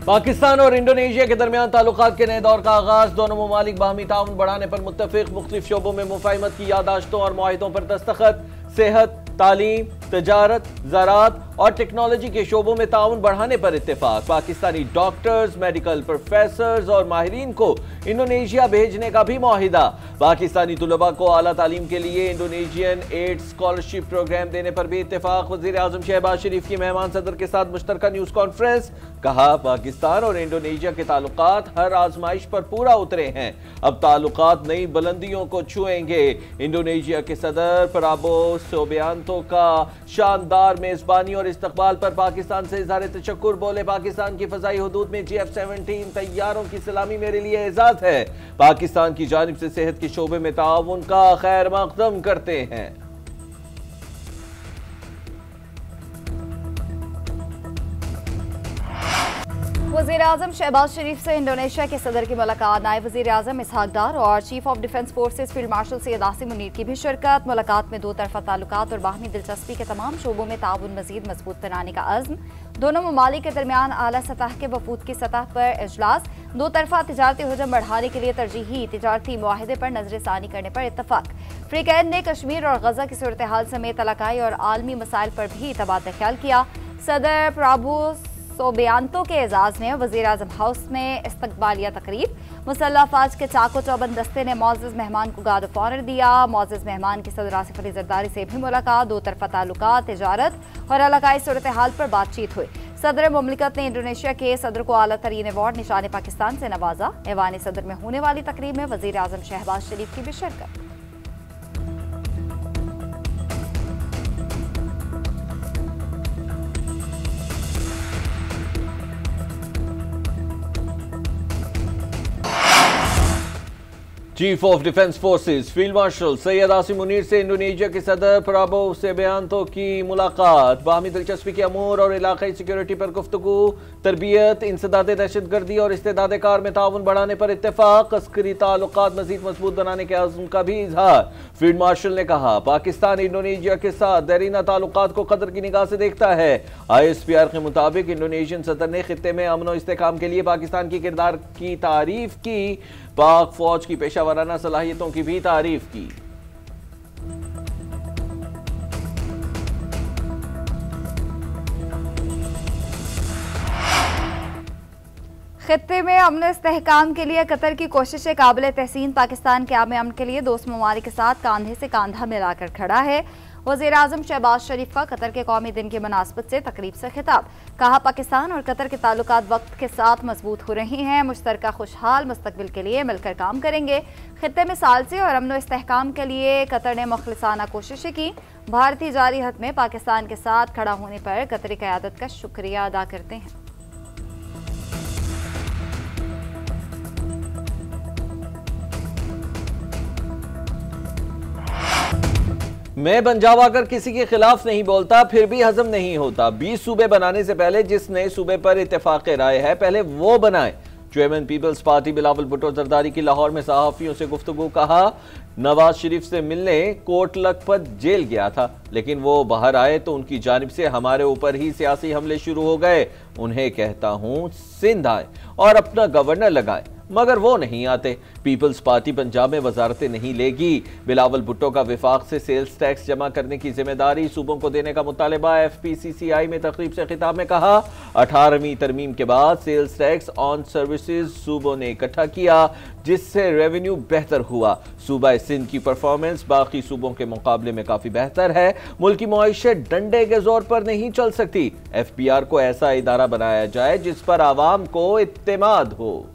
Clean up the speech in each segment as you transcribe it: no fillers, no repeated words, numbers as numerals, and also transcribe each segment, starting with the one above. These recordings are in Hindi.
पाकिस्तान और इंडोनेशिया के दरमियान ताल्लुकात के नए दौर का आगाज। दोनों ममालिक बाहमी ताउन बढ़ाने पर मुत्तफिक, मुख्तलिफ शोबों में मुफाहिमत की यादाश्तों और मुआहिदों पर दस्तखत। सेहत, तालीम, तजारत, ज़राअत और टेक्नोलॉजी के शोबों में ताउन बढ़ाने पर इत्तेफाक। पाकिस्तानी डॉक्टर्स, मेडिकल प्रोफेसर्स और माहिरीन को इंडोनेशिया भेजने का भी मुआहिदा। पाकिस्तानी तुलबा को आला तालीम के लिए इंडोनेशियन एड स्कॉलरशिप प्रोग्राम देने पर भी इत्तेफाक। वज़ीर आज़म शहबाज शरीफ की मेहमान सदर के साथ मुश्तरका न्यूज़ कॉन्फ्रेंस। कहा, पाकिस्तान और इंडोनेशिया के ताल्लुकात हर आजमाइश पर पूरा उतरे हैं, अब ताल्लुकात नई बुलंदियों को छुएंगे। इंडोनेशिया के सदर प्राबोवो सुबियांतो का शानदार मेजबानी और इस्तकबाल पर पाकिस्तान से इज़हार तशक्कुर। बोले, पाकिस्तान की फ़ज़ाई हुदूद में GF-17 तैयारों की सलामी मेरे लिए एजाज़ है। पाकिस्तान की जानिब से सेहत के शोबे में ताउन का खैर मक़दम करते हैं। वज़ीर आज़म शहबाज शरीफ से इंडोनेशिया के सदर की मुलाकात। नायब वज़ीर आज़म इसहाक डार और chief of defence forces field marshal Syed Asim Munir की भी शिरकत। मुलाकात में दो तरफा ताल्लुकात और बाहमी दिलचस्पी के तमाम शोबों में ताउन मज़ीद मजबूत बनाने का अज़्म। दोनों ममालिक के दरमियान आला सतह के वफूद की सतह पर इजलास। दो तरफा तजारती हुजम बढ़ाने के लिए तरजीही तजारती मुआहदे पर नजरसानी करने पर इत्तफाक। फ्रीकैन ने कश्मीर और गजा की सूरत हाल समेत इलाकाई और आलमी मसाइल पर भी तबादला ख्याल किया। सदर प्राबोवो सुबियांतो के एजाज ने वज़ीर आज़म हाउस में इस्तकबालिया तकरीब। मुसल्लह अफवाज के चाको चौबंद दस्ते ने मोअज़्ज़ज़ मेहमान को गार्ड ऑफ ऑनर दिया। मोअज़्ज़ज़ मेहमान की सदर आसिफ अली ज़रदारी से भी मुलाकात। दो तरफा ताल्लुकात, तिजारत और इलाकाई सूरत हाल पर बातचीत हुई। सदर मुमलिकत ने इंडोनेशिया के सदर को आला तरीन अवार्ड निशान पाकिस्तान से नवाजा। ऐवान सदर में होने वाली तकरीब में वज़ीर आज़म शहबाज शरीफ की भी शिरकत। Chief of defence forces field marshal Syed Asim Munir से इंडोनेशिया के सदर प्राबोवो सुबियांतो की मुलाकात। बाहमी दिलचस्पी के अमूर और इलाकाई सिक्योरिटी पर गुफ्तगू। तरबियत, इंसदाद दहशतगर्दी और इस्तेदाद कार में ताउन बढ़ाने पर इत्तेफाक। अस्करी ताल्लुकात मजीद मजबूत बनाने के अज़्म का भी इजहार। फील्ड मार्शल ने कहा, पाकिस्तान इंडोनेशिया के साथ देरीना ताल्लुकात को कदर की निगाह से देखता है। ISPR के मुताबिक इंडोनेशियन सदर ने खित्ते में अमन और इस्तेहकाम के लिए पाकिस्तान की किरदार की तारीफ की। पाक फौज की पेशावराना सलाहियतों की भी तारीफ की। खित्ते में अमन इस्तेहकाम के लिए कतर की कोशिशें काबिल तहसीन। पाकिस्तान के आम अमन के लिए दोस्त ममालिक के साथ कांधे से कांधा मिलाकर खड़ा है। वज़ीर आज़म शहबाज शरीफ का कतर के कौमी दिन की मुनासबत से तकरीब से खिताब। कहा, पाकिस्तान और कतर के ताल्लुकात वक्त के साथ मजबूत हो रही हैं। मुश्तरका खुशहाल मुस्तकबिल के लिए मिलकर काम करेंगे। खित्ते में सालसी और अमन इस्तेहकाम के लिए कतर ने मुखलिसाना कोशिशें की। भारतीय जारी हद में पाकिस्तान के साथ खड़ा होने पर कतरी क़यादत का शुक्रिया अदा करते हैं। मैं पंजाब आकर किसी के खिलाफ नहीं बोलता, फिर भी हजम नहीं होता। 20 सूबे बनाने से पहले जिस नए सूबे पर इत्तेफाक राय है, पहले वो बनाए। Chairman People's Party Bilawal Bhutto Zardari की लाहौर में सहाफियों से गुफ्तगू। कहा, नवाज शरीफ से मिलने कोट लखपत जेल गया था, लेकिन वो बाहर आए तो उनकी जानिब से हमारे ऊपर ही सियासी हमले शुरू हो गए। उन्हें कहता हूं, सिंध आए और अपना गवर्नर लगाए, मगर वो नहीं आते। पीपल्स पार्टी पंजाब में वजारतें नहीं लेगी। बिलावल भुट्टो का विफाक से सेल्स टैक्स जमा करने की जिम्मेदारी सूबों को देने का मुतालबा। FPCCI में तकरीब से खिताब में कहा, 18वीं तरमीम के बाद सेल्स टैक्स ऑन सर्विसेज सूबों ने इकट्ठा किया, जिससे रेवेन्यू बेहतर हुआ। सूबा सिंध की परफॉर्मेंस बाकी सूबों के मुकाबले में काफी बेहतर है। मुल्क की मईशत डंडे के जोर पर नहीं चल सकती। FPR को ऐसा इदारा बनाया जाए जिस पर आवाम को इत्तेमाद हो।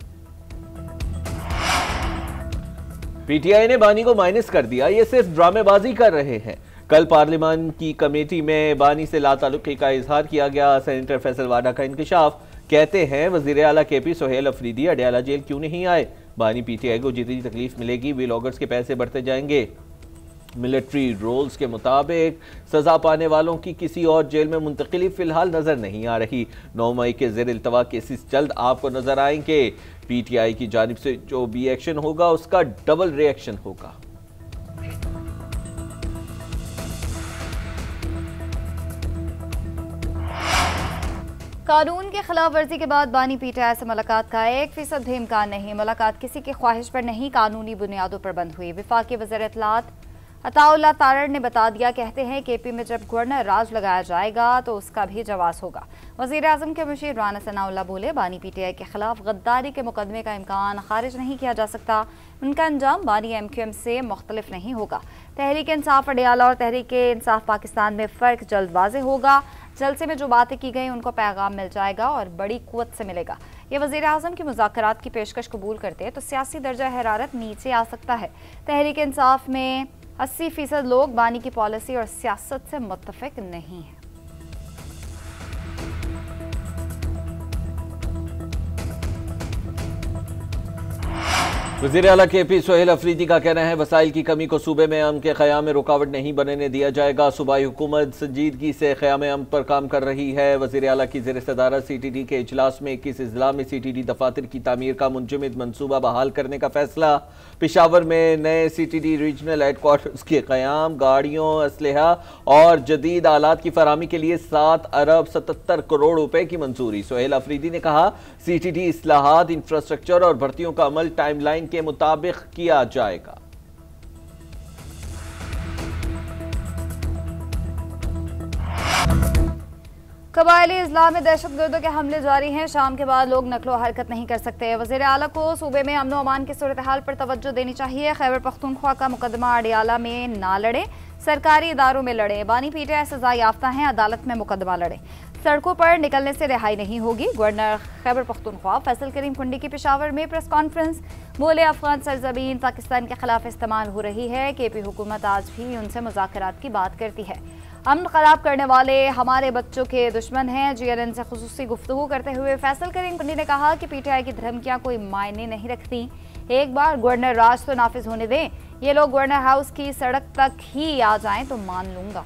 PTI ने बानी को माइनस कर दिया, ये सिर्फ ड्रामेबाजी कर रहे हैं। कल पार्लियामान की कमेटी में बानी से लाताल्लुकी का इजहार किया गया। सेनेटर फैसल वाडा का इंकशाफ। कहते हैं, वज़ीर आला KP सोहेल अफरीदी अडयाला जेल क्यों नहीं आए। बानी PTI को जितनी तकलीफ मिलेगी व्लॉगर्स के पैसे बढ़ते जाएंगे। मिलिट्री रोल्स के मुताबिक सजा पाने वालों की किसी और जेल में मुंतकिली फिलहाल नजर नहीं आ रही। 9 मई के ज़ेर इल्तवा केसेस जल्द आपको नजर आएंगे। PTI की जानिब से जो भी एक्शन होगा उसका डबल रिएक्शन होगा। कानून के खिलाफ वर्जी के बाद बानी पीटीआई से मुलाकात का 1% भी इम्कान नहीं। मुलाकात किसी की ख्वाहिश पर नहीं, कानूनी बुनियादों पर बंद हुई। वफाकी वज़ीर इत्तलात अताउल्लाह तारड़ ने बता दिया, कहते हैं केपी में जब गवर्नर राज लगाया जाएगा तो उसका भी जवाब होगा। वज़ीर आज़म के मुशीर राना सनाउल्लाह बोले, बानी पीटीआई के खिलाफ गद्दारी के मुकदमे का इम्कान खारिज नहीं किया जा सकता। उनका अंजाम बानी MQM से मुख्तलिफ नहीं होगा। तहरीक इंसाफ अडियाला और तहरीक इंसाफ पाकिस्तान में फ़र्क जल्द वाज़ेह होगा। जलसे में जो बातें की गई उनको पैगाम मिल जाएगा और बड़ी कुव्वत से मिलेगा। ये वज़ीर आज़म की मुज़ाकरात की पेशकश कबूल करते हैं तो सियासी दर्जा हरारत नीचे आ सकता है। तहरीक इंसाफ में 80% लोग बानी की पॉलिसी और सियासत से मुत्तफिक नहीं हैं। वज़ीर आला KP सोहेल अफरीदी का कहना है, वसाइल की कमी को सूबे में अमन के क़याम में रुकावट नहीं बनने दिया जाएगा। सूबाई हुकूमत संजीदगी से क़याम अमन पर काम कर रही है। वज़ीर आला की ज़ेर सदारत CTD के इजलास में 21 अजला में CTD दफातर की तामीर का मुंजमद मनसूबा बहाल करने का फैसला। पेशावर में नए CTD रीजनल हेडक्वार्टर्स के क़याम, गाड़ियों, असलहा और जदीद आलात की फरामी के लिए 7 अरब 77 करोड़ रुपए की मंजूरी। सोहेल अफरीदी ने कहा, CTD इस्लाहात, इंफ्रास्ट्रक्चर और भर्तियों का अमल टाइमलाइन के मुताबिक किया जाएगा। कबायली इजला में दहशतगर्दों के हमले जारी हैं। शाम के बाद लोग नकलो हरकत नहीं कर सकते। वज़ीर आला को सूबे में अमन अमान की सूरत हाल पर तवज्जो देनी चाहिए। खैबर पख्तूनख्वा का मुकदमा अडियाला में ना लड़े, सरकारी इदारों में लड़े। बानी पीटीआई सजा याफ्ता हैं, अदालत में मुकदमा लड़े। सड़कों पर निकलने से रिहाई नहीं होगी। गवर्नर खैबर पख्तूनख्वा फैसल करीम कुंडी की पेशावर में प्रेस कॉन्फ्रेंस, बोले, अफगान सरजमीन पाकिस्तान के खिलाफ इस्तेमाल हो रही है। KP हुकूमत आज भी उनसे मुज़ाकरात की बात करती है। अमन खराब करने वाले हमारे बच्चों के दुश्मन हैं। GNN से खुसूसी गुफ्तगू करते हुए फैसल करीम कुंडी ने कहा कि पीटीआई की धमकियां कोई मायने नहीं रखती। एक बार गवर्नर राज तो नाफिज होने दें। ये लोग गवर्नर हाउस की सड़क तक ही आ जाएं तो मान लूंगा।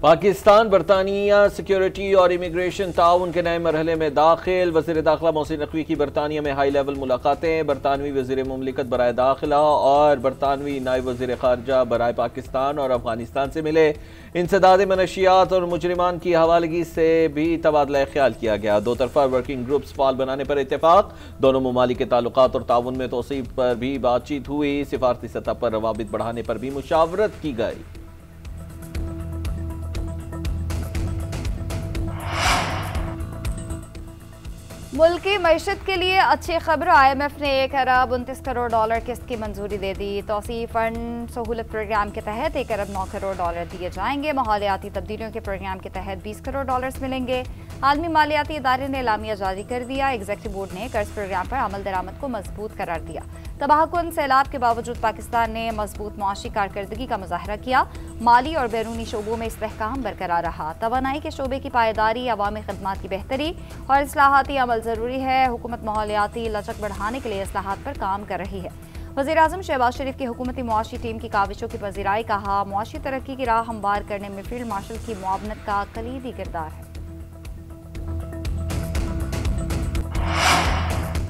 पाकिस्तान बरतानिया सिक्योरिटी और इमिग्रेशन ताउन के नए मरहले में दाखिल। वज़ीर दाखिला मोहसिन नकवी की बरतानिया में हाई लेवल मुलाकातें। बरतानवी वज़ीर मुमलिकत बराए दाखिला और बरतानवी नायब वज़ीर खारजा बराए पाकिस्तान और अफगानिस्तान से मिले। इंसदाद मनशियात और मुजरिमान की हवालगी से भी तबादला ख्याल किया गया। दो तरफा वर्किंग ग्रुप्स फाल बनाने पर इत्तेफाक। दोनों ममालिक के ताल्लुकात और ताउन में तोसीब पर भी बातचीत हुई। सिफारती सतह पर रवाबित बढ़ाने पर भी मुशावरत की गई। मुल्क की मईशत के लिए अच्छी खबर, IMF ने 1 अरब 29 करोड़ डॉलर किस्त की मंजूरी दे दी। तौसीफ फंड सहूलत प्रोग्राम के तहत 1 अरब 9 करोड़ डॉलर दिए जाएंगे। माहौलियाती तब्दीलियों के प्रोग्राम के तहत 20 करोड़ डॉलर्स मिलेंगे। आलमी मालियाती इदारे ने एलामिया जारी कर दिया। एग्जीक्यूटिव बोर्ड ने कर्ज प्रोग्राम पर अमल दरामद को मजबूत करार दिया। तबाहकुन सैलाब के बावजूद पाकिस्तान ने मजबूत मुआशी कारकर्दगी का मुजाहरा किया। माली और बैरूनी शोबों में इस्तेहकाम बरकरार रहा। तवानाई के शोबे की पायदारी, अवामी खदमात की बेहतरी और इस्लाहाती अमल जरूरी है। हुकूमत माहौलियाती लचक बढ़ाने के लिए इस्लाहात पर काम कर रही है। वज़ीर आज़म शहबाज शरीफ की हुकूमती मुआशी टीम की काविशों की पजीराई। कहा, मुआशी तरक्की की राह हमवार करने में फील्ड मार्शल की मुआवनत का कलीदी किरदार है।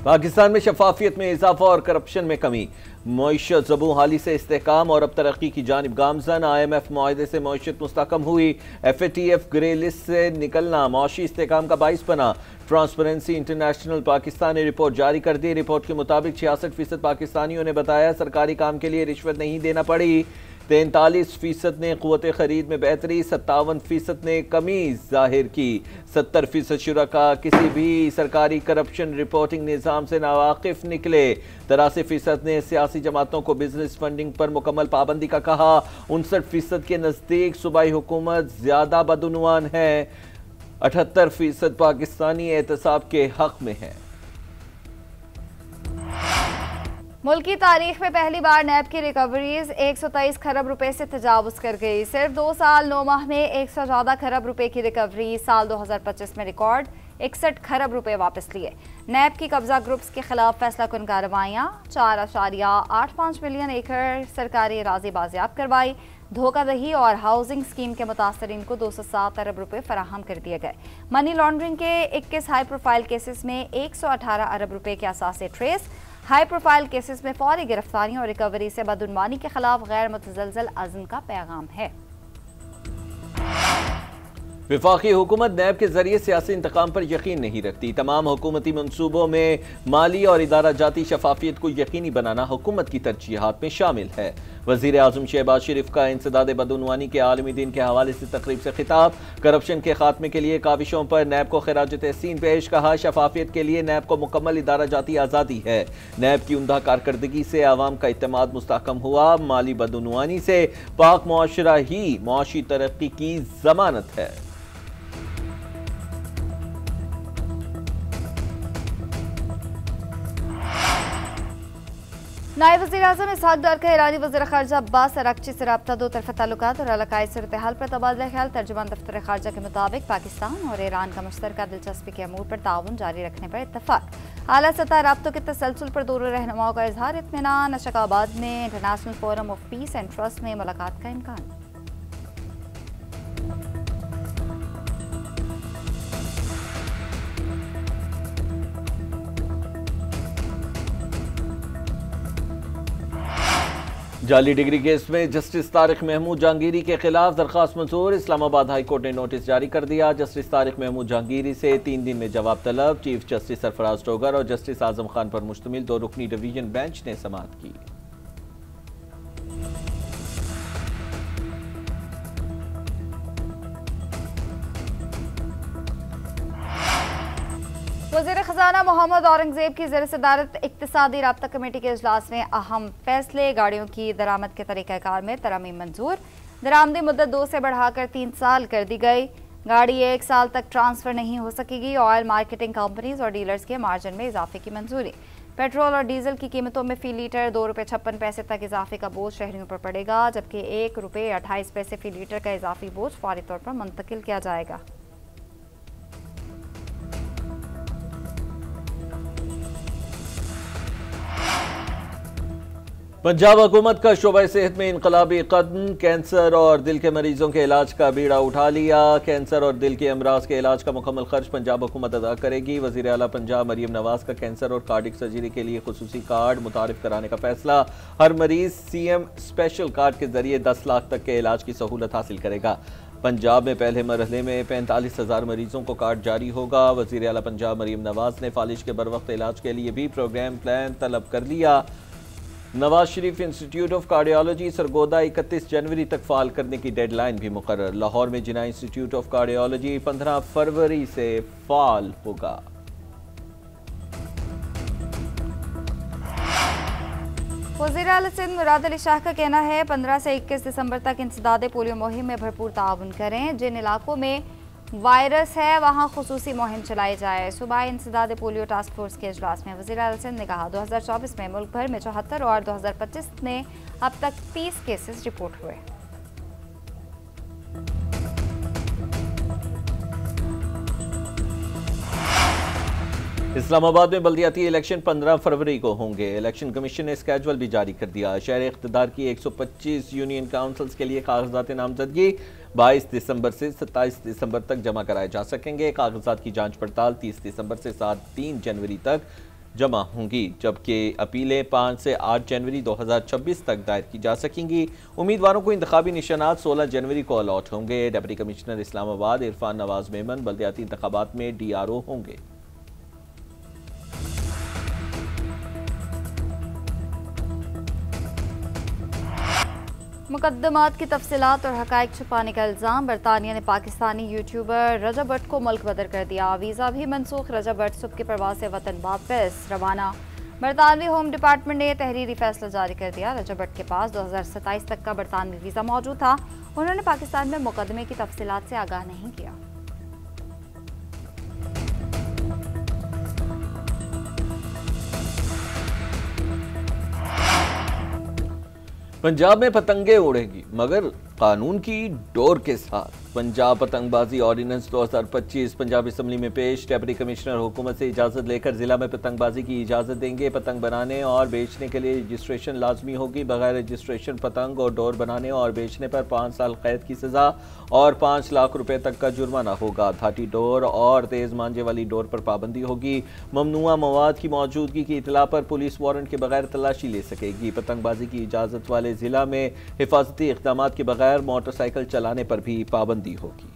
पाकिस्तान में शफाफियत में इजाफा और करप्शन में कमी। मईशत ज़बू हाली से इस्तेहकाम और अब तरक्की की जानिब गामजन। IMF मुआहदे से मईशत मुस्तकम हुई। FATF ग्रे लिस्ट से निकलना मौशी इस्तेहकाम का बाइस बना। ट्रांसपेरेंसी इंटरनेशनल पाकिस्तान ने रिपोर्ट जारी कर दी। रिपोर्ट के मुताबिक 66% पाकिस्तानियों ने बताया सरकारी काम के लिए रिश्वत नहीं देना पड़ी। 43% ने क़ुव्वत खरीद में बेहतरी, 57% ने कमी जाहिर की। 70% शुरका किसी भी सरकारी करप्शन रिपोर्टिंग निज़ाम से नावाकिफ निकले। 83% ने सियासी जमातों को बिजनेस फंडिंग पर मुकम्मल पाबंदी का कहा। 59% के नज़दीक सूबाई हुकूमत ज़्यादा बदउनवान है। 78% पाकिस्तानी एहतसाब के हक में है। मुल्की तारीख में पहली बार नैब की रिकवरीज 123 खरब रुपए से तजावुज कर गई। सिर्फ 2 साल 9 माह में 114 खरब रुपए की रिकवरी। साल 2025 में रिकॉर्ड 61 खरब रुपए वापस लिए। नैब की कब्जा ग्रुप्स के खिलाफ फैसला कुन कार्रवाइयाँ 4.85 मिलियन एकड़ सरकारी अराजी बाजियाब करवाई। धोखाधही और हाउसिंग स्कीम के मुतासरीन को 207 अरब रुपए फराहम कर दिए गए। मनी लॉन्ड्रिंग के 21 हाई प्रोफाइल केसेस में 118 अरब रुपए के असासे ट्रेस। हाई प्रोफाइल केसेस में फौरी गिरफ्तारियों और रिकवरी से बदउनवानी के खिलाफ गैर मुतज़लज़ल अज़्म का पैगाम है। वफाकी हुकूमत नैब के जरिए सियासी इंतकाम पर यकीन नहीं रखती। तमाम हुकूमती मनसूबों में माली और इदारा जाती शफाफियत को यकीनी बनाना हुकूमत की तरजीहात में शामिल है। वज़ीर आज़म शहबाज शरीफ का इंसदाद बदउनवानी के आलमी दिन के हवाले से तकरीब से खिताब। करप्शन के खात्मे के लिए काविशों पर नैब को खिराज तहसीन पेश। कहा, शफाफियत के लिए नैब को मुकम्मल इदारा जाती आज़ादी है। नैब की उम्दा कारकर्दगी से आवाम का इत्तेमाद मुस्तहकम हुआ। माली बदउनवानी से पाक मुआशरा ही मुआशी तरक्की की जमानत है। नायब वज़ीर-ए-आज़म इसहाक डार का ईरानी वज़ीर ख़ारजा अब्बास अराग़ची से रब्ता दो तरफ़ा ताल्लुकात और इलाक़ाई सूरत-ए-हाल पर तबादला ख्याल। तर्जुमान दफ्तर ख़ारजा के मुताबिक पाकिस्तान और ईरान का मुश्तरका दिलचस्पी के अमूर पर ताउन जारी रखने पर इत्तफ़ाक़। आला सतह राब्तों के तसलसल पर दोनों रहनुमाओं का इज़हार इत्मीनान। अशकाबाद में international forum of peace and trust में मुलाकात का इम्कान। जाली डिग्री केस में जस्टिस तारिक महमूद जहांगीरी के खिलाफ दरखास्त मंजूर। इस्लामाबाद हाई कोर्ट ने नोटिस जारी कर दिया। जस्टिस तारिक महमूद जहांगीरी से 3 दिन में जवाब तलब। चीफ जस्टिस सरफराज टोगर और जस्टिस आजम खान पर मुश्तमिल 2 रुकनी डिवीजन बेंच ने समाअत की। वज़ीर ख़ज़ाना मोहम्मद औरंगज़ेब की ज़ेर सदारत इक़्तिसादी राब्ता कमेटी के इजलास में अहम फैसले। गाड़ियों की दरामद के तरीक़ाकार में तरमीम मंजूर। दरामदी मुद्दत 2 से बढ़ाकर 3 साल कर दी गई। गाड़ी 1 साल तक ट्रांसफ़र नहीं हो सकेगी। ऑयल मार्केटिंग कंपनीज और डीलर्स के मार्जिन में इजाफे की मंजूरी। पेट्रोल और डीजल की कीमतों में फ़ी लीटर 2 रुपये 56 पैसे तक इजाफे का बोझ शहरियों पर पड़ेगा, जबकि 1 रुपये 28 पैसे फ़ी लीटर का इजाफी बोझ फौरी तौर पर मुंतकिल किया जाएगा। पंजाब हुकूमत का शोबा सेहत में इनकलाबी कदम। कैंसर और दिल के मरीजों के इलाज का बीड़ा उठा लिया। कैंसर और दिल के अमराज के इलाज का मुकम्मल खर्च पंजाब हुकूमत अदा करेगी। वज़ीर आला पंजाब मरियम नवाज का कैंसर और कार्डिक सर्जरी के लिए खुसूसी कार्ड मुतारिफ कराने का फैसला। हर मरीज सीएम स्पेशल कार्ड के जरिए 10 लाख तक के इलाज की सहूलत हासिल करेगा। पंजाब में पहले मरहले में 45,000 मरीजों को कार्ड जारी होगा। वज़ीर आला पंजाब मरियम नवाज ने फालिज के बरवक्त इलाज के लिए भी प्रोग्राम प्लान तलब कर लिया। Nawaz Sharif institute of cardiology Sargodha 31 जनवरी तक फाल करने की डेडलाइन भी मुकर्रर। लाहौर में जिना इंस्टीट्यूट ऑफ कार्डियोलॉजी 15 फरवरी से फाल होगा। वज़ीर आला सिंध मुराद अली शाह का कहना है 15 से 21 दिसंबर तक इंसदाद पोलियो मुहिम में भरपूर ताउन करें। जिन इलाकों में वायरस है वहाँ खुसूसी मुहिम चलाई जाए। सुबह इंसदाद पोलियो टास्क फोर्स के इजलास में वज़ीर आला सिंध ने कहा 2024 में मुल्क भर में 74 और 2025 में अब तक 30 केसेस रिपोर्ट हुए। इस्लामाबाद में बल्दियाती इलेक्शन 15 फरवरी को होंगे। इलेक्शन कमीशन ने स्केजुअल भी जारी कर दिया। शहर इख्तिदार की 125 यूनियन काउंसिल्स के लिए कागजात नामजदगी 22 दिसंबर से 27 दिसंबर तक जमा कराए जा सकेंगे। कागजात की जांच पड़ताल 30 दिसंबर से 3 जनवरी तक जमा होंगी, जबकि अपीलें 5 से 8 जनवरी 2026 तक दायर की जा सकेंगी। उम्मीदवारों को इंतखाबी निशानात 16 जनवरी को अलॉट होंगे। डिप्टी कमिश्नर इस्लामाबाद इरफान नवाज मेमन बल्दियाती इंतखाबात में DRO होंगे। मुकदमात की तफसीलात और हकायक छुपाने का इल्ज़ाम। बरतानिया ने पाकिस्तानी यूट्यूबर रजब भट्ट को मुल्क बदर कर दिया। वीज़ा भी मनसूख। रजब भट्ट सुबह की परवाज़ से वतन वापस रवाना। बरतानवी होम डिपार्टमेंट ने तहरीरी फैसला जारी कर दिया। रजब भट्ट के पास 2027 तक का बरतानवी वीज़ा मौजूद था। उन्होंने पाकिस्तान में मुकदमे की तफसीलात से आगाह नहीं किया। पंजाब में पतंगे उड़ेगी मगर कानून की डोर के साथ। पंजाब पतंगबाजी ऑर्डिनेंस 2025 पंजाब असम्बली में पेश। डिप्टी कमिश्नर हुकूमत से इजाजत लेकर जिला में पतंगबाजी की इजाजत देंगे। पतंग बनाने और बेचने के लिए रजिस्ट्रेशन लाजमी होगी। बगैर रजिस्ट्रेशन पतंग और डोर बनाने और बेचने पर 5 साल कैद की सजा और 5 लाख रुपए तक का जुर्माना होगा। धाटी डोर और तेज मांझे वाली डोर पर पाबंदी होगी। ममनुआ मवाद की मौजूदगी की इतला पर पुलिस वारंट के बगैर तलाशी ले सकेगी। पतंगबाजी की इजाजत वाले जिला में हिफाजती इक़दाम के बगैर मोटरसाइकिल चलाने पर भी पाबंदी होगी।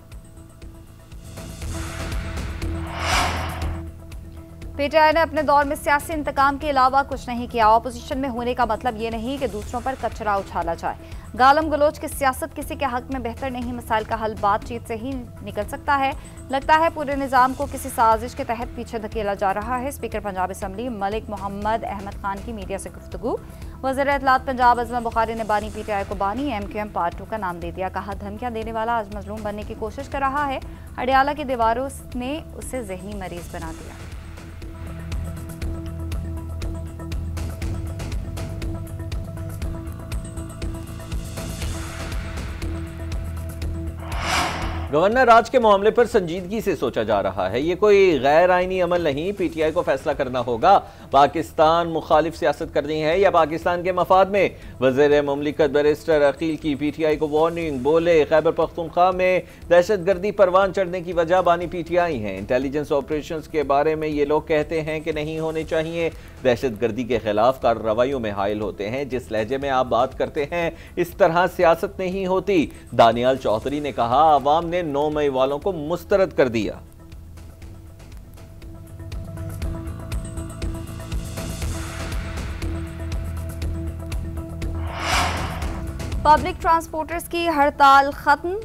पीटीआई ने अपने दौर में सियासी इंतकाम के अलावा कुछ नहीं किया। ऑपोजिशन में होने का मतलब ये नहीं कि दूसरों पर कचरा उछाला जाए। गालम गलोच की सियासत किसी के हक में बेहतर नहीं। मसाइल का हल बातचीत से ही निकल सकता है। लगता है पूरे निज़ाम को किसी साजिश के तहत पीछे धकेला जा रहा है। स्पीकर पंजाब असम्बली मलिक मोहम्मद अहमद खान की मीडिया से गुफ्तगू। वज़ीर इत्तलात पंजाब अज़मा बुखारी ने बानी पीटीआई को बानी MQM पार्ट 2 का नाम दे दिया। कहा धमकियां देने वाला आज मजलूम बनने की कोशिश कर रहा है। अडियाला की दीवारों ने उसे जहनी मरीज बना दिया। गवर्नर राज के मामले पर संजीदगी से सोचा जा रहा है। ये कोई गैर आईनी अमल नहीं। पीटीआई को फैसला करना होगा पाकिस्तान मुखालिफ सियासत करनी है या पाकिस्तान के मफाद में। वज़ीर मुमलिकत बैरिस्टर अकील की पीटीआई को वार्निंग। बोले खैबर पख्तूनख्वा में दहशतगर्दी परवान चढ़ने की वजह बानी पीटीआई है। इंटेलिजेंस ऑपरेशंस के बारे में ये लोग कहते हैं कि नहीं होने चाहिए। दहशतगर्दी के खिलाफ कार्रवाइयों में हायल होते हैं। जिस लहजे में आप बात करते हैं इस तरह सियासत नहीं होती। दानियाल चौधरी ने कहा आवाम ने 9 मई वालों को मुस्तरद कर दिया। पब्लिक ट्रांसपोर्टर्स की हड़ताल खत्म।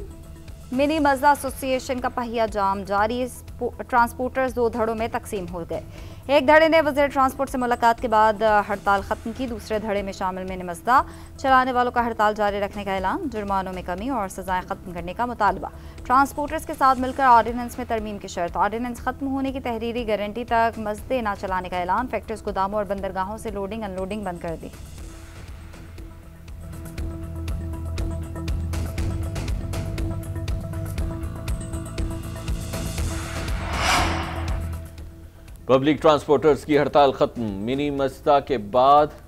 मिनी मजदा एसोसिएशन का पहिया जाम जारी। ट्रांसपोर्टर्स 2 धड़ों में तकसीम हो गए। एक धड़े ने वज़ीर ट्रांसपोर्ट से मुलाकात के बाद हड़ताल खत्म की। दूसरे धड़े में शामिल मिनी मजदा चलाने वालों का हड़ताल जारी रखने का ऐलान। जुर्मानों में कमी और सजाएं खत्म करने का मुतालबा। ट्रांसपोर्टर्स के साथ मिलकर ऑर्डिनेंस में तरमीम की शर्त। ऑर्डिनेंस खत्म होने की तहरीरी गारंटी तक मजदे न चलाने का ऐलान। फैक्ट्रीज गोदामों और बंदरगाहों से लोडिंग अनलोडिंग बंद कर दी। पब्लिक ट्रांसपोर्टर्स की हड़ताल खत्म। मिनी मजदा के बाद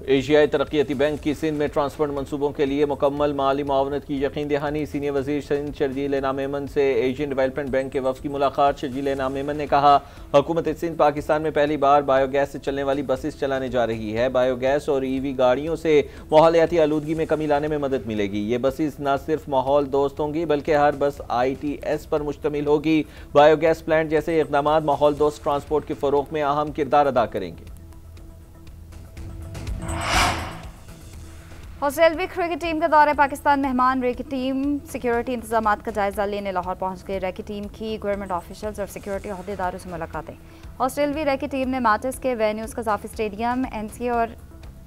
एशियाई तरक्याती बैंक की सिंध में ट्रांसपोर्ट मंसूबों के लिए मुकम्मल माली मुआवनत की यकीन दहानी। सीनियर वजीर सिंध शर्जील इनाम मेमन से एशियन डेवलपमेंट बैंक के वफ़द की मुलाकात। शर्जील इनाम मेमन ने कहा हुकूमत सिंध पाकिस्तान में पहली बार बायोगैस से चलने वाली बसेस चलाने जा रही है। बायोगैस और EV गाड़ियों से माहौलियाती आलूदगी में कमी लाने में मदद मिलेगी। ये बसेस न सिर्फ माहौल दोस्त होंगी बल्कि हर बस ITS पर मुश्तमिल होगी। बायोगैस प्लांट जैसे इक़दाम माहौल दोस्त ट्रांसपोर्ट के फ़रोग़ में अहम किरदार अदा करेंगे। ऑस्ट्रेलवी क्रिकेट टीम का दौरे पाकिस्तान। मेहमान रेकी टीम सिक्योरिटी इंतजाम का जायजा लेने लाहौर पहुंच गई। रेकी टीम की गवर्नमेंट ऑफिशियल्स और सिक्योरिटी अहदेदारों से मुलाकातें। ऑस्ट्रेलवी रेकी टीम ने मैचेस के वेन्यूज कज़ाफी स्टेडियम, NCA और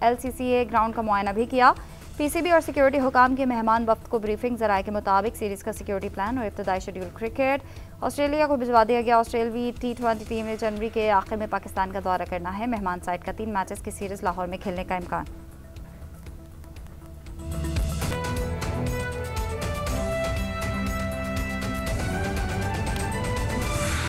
LCCA ग्राउंड का मुआयना भी किया। PCB और सिक्योरिटी हुकाम के मेहमान वक्त को ब्रीफिंग ज़राए के मुताबिक सीरीज़ का सिक्योरिटी प्लान और इब्तदाई शेड्यूल क्रिकेट ऑस्ट्रेलिया को भिजवा दिया गया। ऑस्ट्रेलवी T20 टीम ने जनवरी के आखिर में पाकिस्तान का दौरा करना है। मेहमान साइड का 3 मैचेस की सीरीज़ लाहौर में खेलने का इम्कान।